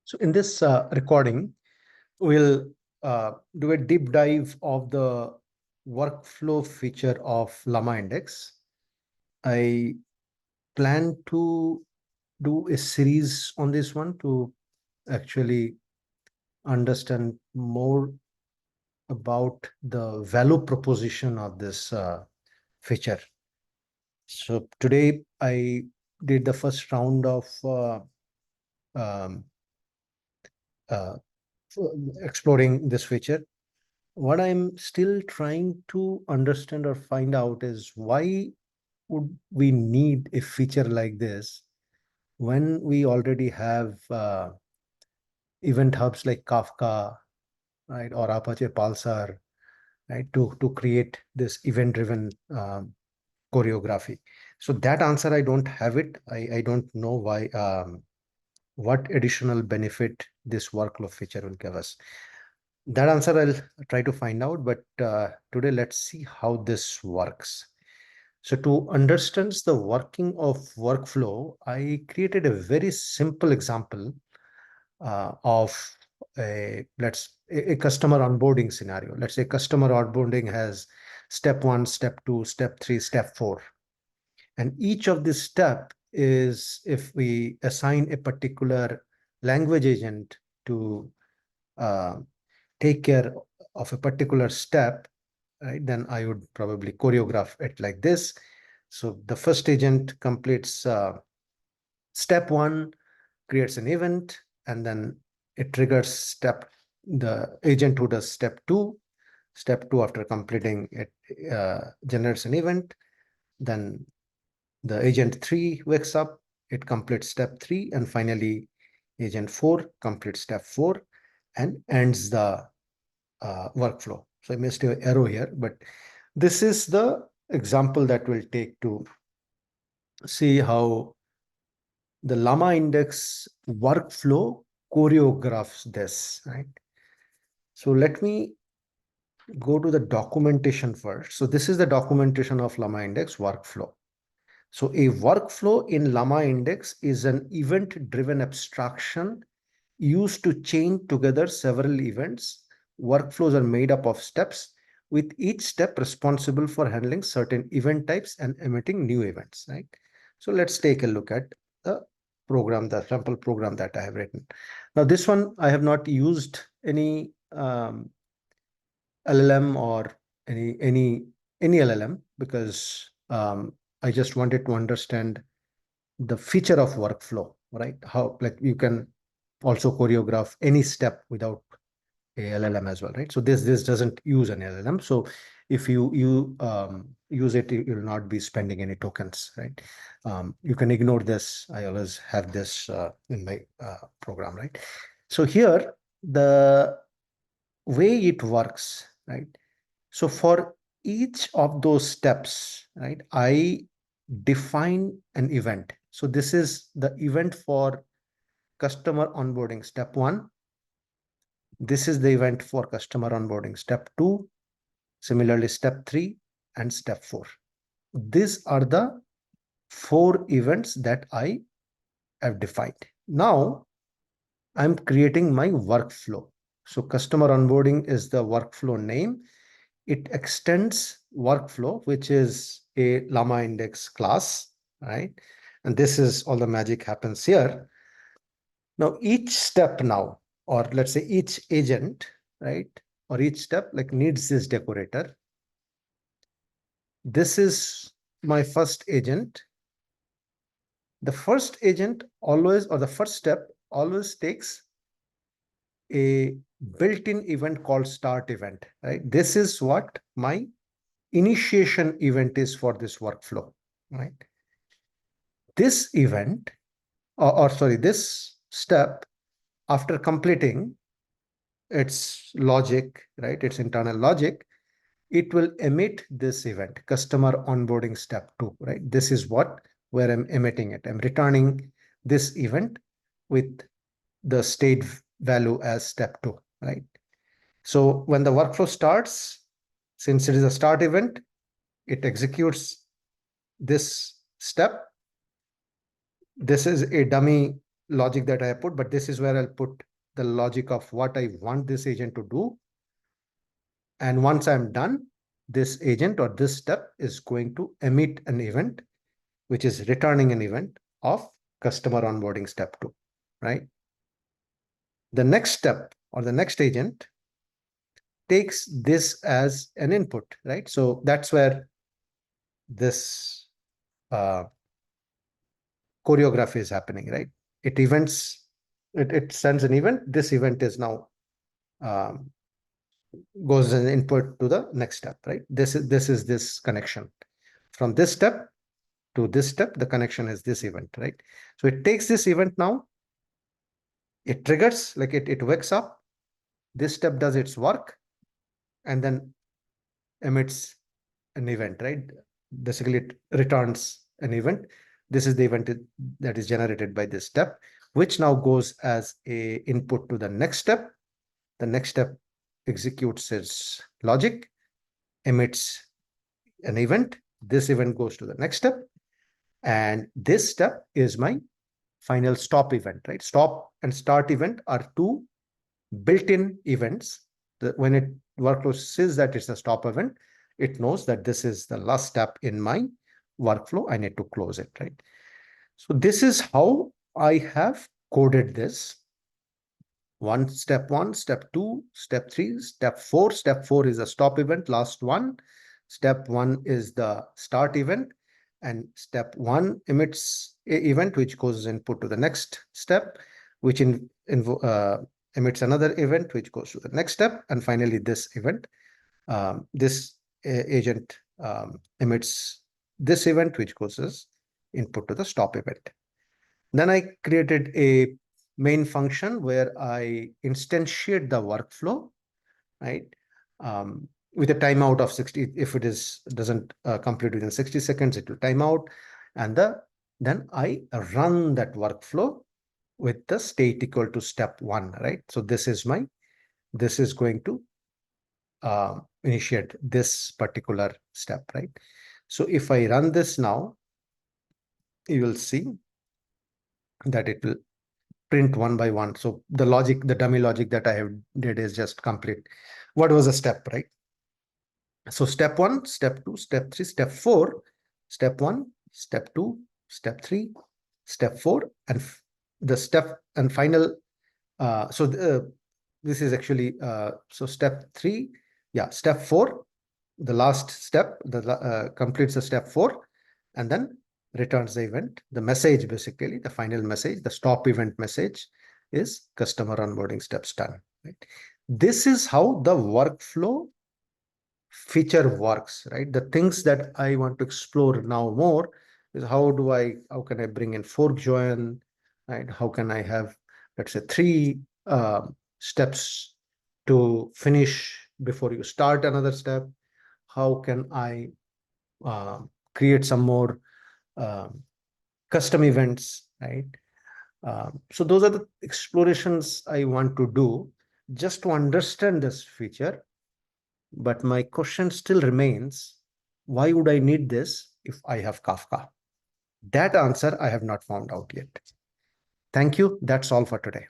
So in this recording, we'll do a deep dive of the workflow feature of LlamaIndex. I plan to do a series on this one to actually understand more about the value proposition of this feature. So today I did the first round of um, uh, exploring this feature. What I'm still trying to understand or find out is why would we need a feature like this when we already have event hubs like Kafka, right, or Apache Pulsar, right, to create this event-driven choreography. So that answer, I don't have it. I don't know why, what additional benefit this workflow feature will give us. That answer I'll try to find out, but today let's see how this works. So to understand the working of workflow, I created a very simple example of a customer onboarding scenario. Let's say customer onboarding has step 1, step 2, step 3, step 4. And each of this step is if we assign a particular language agent to take care of a particular step, right, then I would probably choreograph it like this. So the first agent completes step 1, creates an event, and then it triggers the agent who does step 2. Step 2, after completing it, generates an event. Then the agent 3 wakes up, it completes step 3, and finally agent 4 completes step 4 and ends the workflow. So I missed an arrow here, but this is the example that we'll take to see how the LlamaIndex workflow choreographs this, right? So let me go to the documentation first. So this is the documentation of LlamaIndex workflow. So a workflow in LlamaIndex is an event-driven abstraction used to chain together several events. Workflows are made up of steps, with each step responsible for handling certain event types and emitting new events, right? So let's take a look at the program, the sample program that I have written. Now, this one, I have not used any LLM or any LLM because I just wanted to understand the feature of workflow, right? How, like, you can also choreograph any step without a LLM as well, right? So this doesn't use an LLM. So if you use it, you will not be spending any tokens, right? You can ignore this. I always have this in my program, right? So here, the way it works, right? So for each of those steps, right, I define an event. So this is the event for customer onboarding step 1. This is the event for customer onboarding step 2. Similarly, step 3 and step 4. These are the 4 events that I have defined. Now I'm creating my workflow. So customer onboarding is the workflow name. It extends workflow, which is a LlamaIndex class, right? And this is all the magic happens here. Now, each step now, or let's say each agent, right, or each step like needs this decorator. This is my first agent. The first agent always, or the first step always takes a built-in event called start event, right? This is what my initiation event is for this workflow, right? This event, or sorry, this step, after completing its logic, right, its internal logic, it will emit this event, customer onboarding step 2, right? This is what, where I'm emitting it. I'm returning this event with the state value as step 2, right? So when the workflow starts, since it is a start event, it executes this step. This is a dummy logic that I put, but this is where I'll put the logic of what I want this agent to do. And once I'm done, this agent or this step is going to emit an event, which is returning an event of customer onboarding step 2, right? The next step or the next agent takes this as an input, right? So that's where this choreography is happening, right? It sends an event. This event is now goes as an input to the next step, right? This is this connection. From this step to this step, the connection is this event, right? So it takes this event now, it triggers, like it wakes up, this step does its work, and then emits an event, right? Basically, it returns an event. This is the event that is generated by this step, which now goes as a input to the next step. The next step executes its logic, emits an event. This event goes to the next step. And this step is my final stop event, right? Stop and start event are two built-in events. When it workflow says that it's a stop event, it knows that this is the last step in my workflow. I need to close it, right? So this is how I have coded this. Step 1, step 2, step 3, step 4. Step 4 is a stop event, last one. Step 1 is the start event. And step 1 emits a event which goes input to the next step, which emits another event which goes to the next step. And finally, this event, this agent emits this event which goes as input to the stop event. Then I created a main function where I instantiate the workflow, right? With a timeout of 60. If it doesn't complete within 60 seconds, it will time out. And then I run that workflow with the state equal to step 1, right? So this is going to initiate this particular step, right? So if I run this now, you will see that it will print one by one. So the dummy logic that I have did is just complete. What was a step, right? So step 1, step 2, step 3, step 4, step 1, step 2, step 3, step 4, and the step and final. This is actually, so step 3, step 4, the last step, completes the step 4, and then returns the event. The message, basically, the final message, the stop event message is customer onboarding steps done. Right? This is how the workflow feature works, right? The things that I want to explore now more is how can I bring in fork join, right? How can I have, let's say, 3 steps to finish before you start another step? How can I create some more custom events, right? So those are the explorations I want to do just to understand this feature. But my question still remains, why would I need this if I have Kafka? That answer I have not found out yet. Thank you. That's all for today.